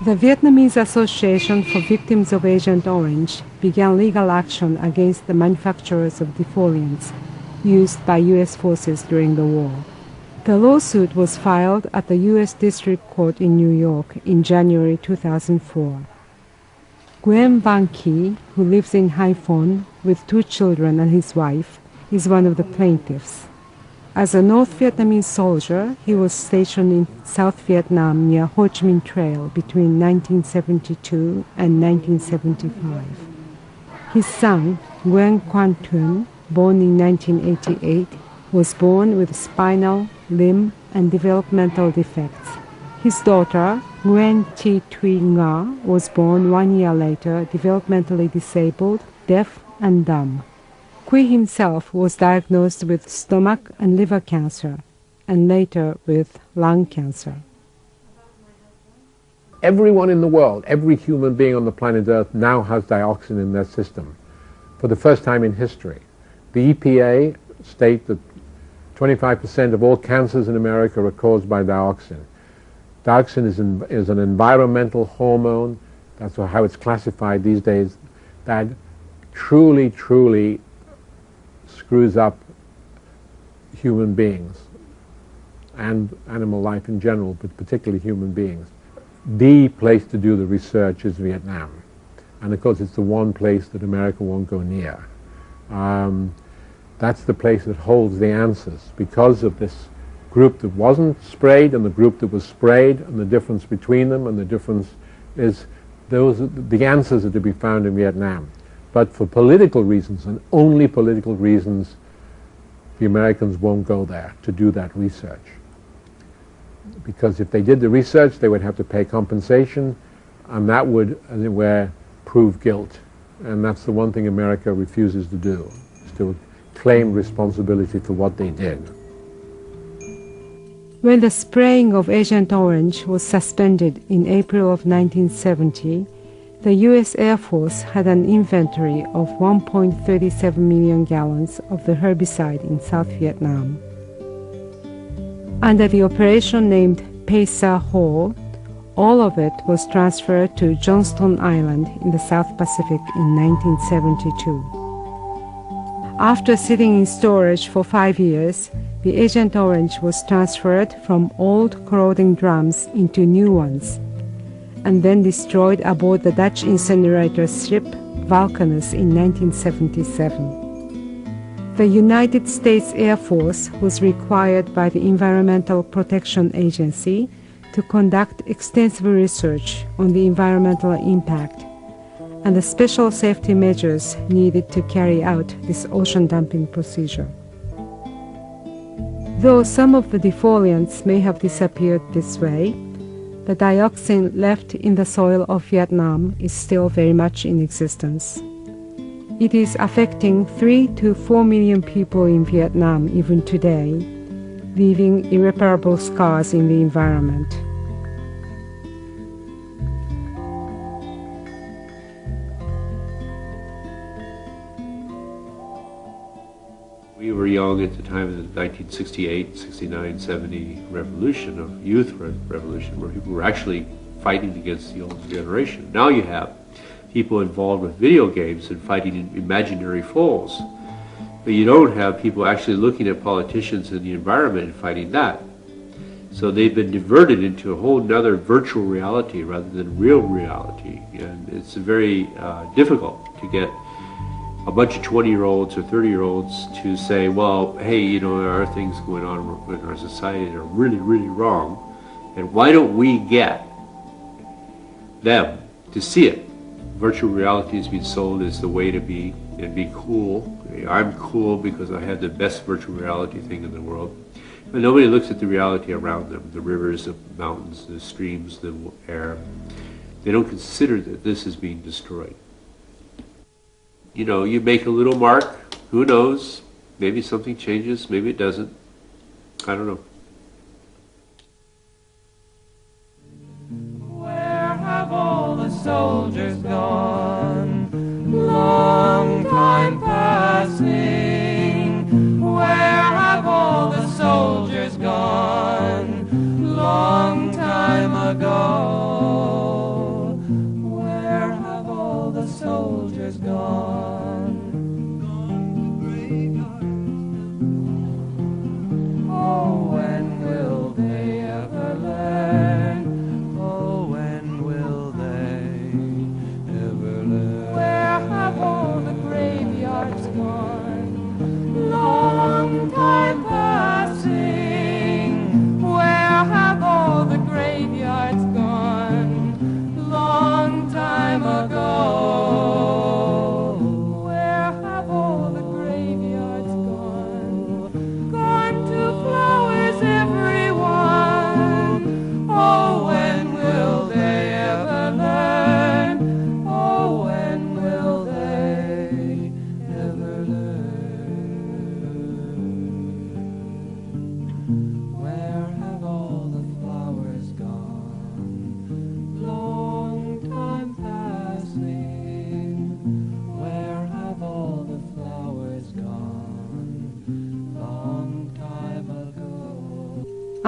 The Vietnamese Association for Victims of Agent Orange began legal action against the manufacturers of defoliants used by U.S. forces during the war. The lawsuit was filed at the U.S. District Court in New York in January 2004. Nguyen Van Ki, who lives in Haiphong with 2 children and his wife, is one of the plaintiffs. As a North Vietnamese soldier, he was stationed in South Vietnam near Ho Chi Minh Trail between 1972 and 1975. His son, Nguyen Quan Thuân, born in 1988, was born with spinal, limb, and developmental defects. His daughter, Nguyen Thi Thuy Nga, was born 1 year later, developmentally disabled, deaf, and dumb. Quy himself was diagnosed with stomach and liver cancer, and later with lung cancer. Everyone in the world, every human being on the planet Earth now has dioxin in their system for the first time in history. The EPA state that 25% of all cancers in America are caused by dioxin. Dioxin is an environmental hormone, that's how it's classified these days, that truly, truly screws up human beings and animal life in general, but particularly human beings. The place to do the research is Vietnam. And of course it's the one place that America won't go near. That's the place that holds the answers because of this group that wasn't sprayed and the group that was sprayed, and the difference between them, and the difference is the answers are to be found in Vietnam. But for political reasons, and only political reasons, the Americans won't go there to do that research. Because if they did the research, they would have to pay compensation, and that would, as it were, prove guilt. And that's the one thing America refuses to do, is to claim responsibility for what they did. When the spraying of Agent Orange was suspended in April of 1970, the U.S. Air Force had an inventory of 1.37 million gallons of the herbicide in South Vietnam. Under the operation named Pesa Ho, all of it was transferred to Johnston Island in the South Pacific in 1972. After sitting in storage for 5 years, the Agent Orange was transferred from old corroding drums into new ones, and then destroyed aboard the Dutch incinerator ship Valkanus in 1977. The United States Air Force was required by the Environmental Protection Agency to conduct extensive research on the environmental impact and the special safety measures needed to carry out this ocean dumping procedure. Though some of the defoliants may have disappeared this way, the dioxin left in the soil of Vietnam is still very much in existence. It is affecting 3 to 4 million people in Vietnam even today, leaving irreparable scars in the environment. We were young at the time of the 1968, 69, 70 revolution, of youth revolution, where people were actually fighting against the older generation. Now you have people involved with video games and fighting in imaginary foes. But you don't have people actually looking at politicians and the environment and fighting that. So they've been diverted into a whole nother virtual reality rather than real reality. And it's very difficult to get a bunch of 20-year-olds or 30-year-olds to say, well, hey, you know, there are things going on in our society that are really, really wrong, and why don't we get them to see it? Virtual reality is being sold as the way to be and be cool. I'm cool because I have the best virtual reality thing in the world. But nobody looks at the reality around them, the rivers, the mountains, the streams, the air. They don't consider that this is being destroyed. You know, you make a little mark, who knows? Maybe something changes, maybe it doesn't. I don't know. Where have all the soldiers gone? Long time passing. Where have all the soldiers gone? Long time ago.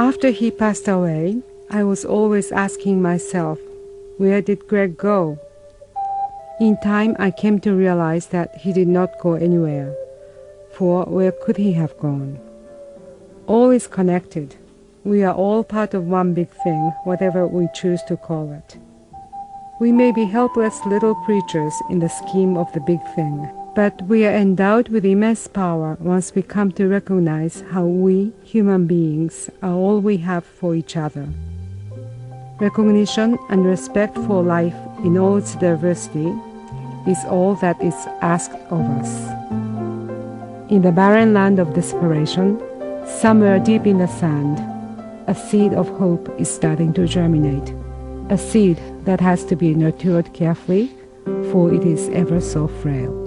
After he passed away, I was always asking myself, where did Greg go? In time, I came to realize that he did not go anywhere, for where could he have gone? All is connected. We are all part of one big thing, whatever we choose to call it. We may be helpless little creatures in the scheme of the big thing, but we are endowed with immense power once we come to recognize how we, human beings, are all we have for each other. Recognition and respect for life in all its diversity is all that is asked of us. In the barren land of desperation, somewhere deep in the sand, a seed of hope is starting to germinate, a seed that has to be nurtured carefully, for it is ever so frail.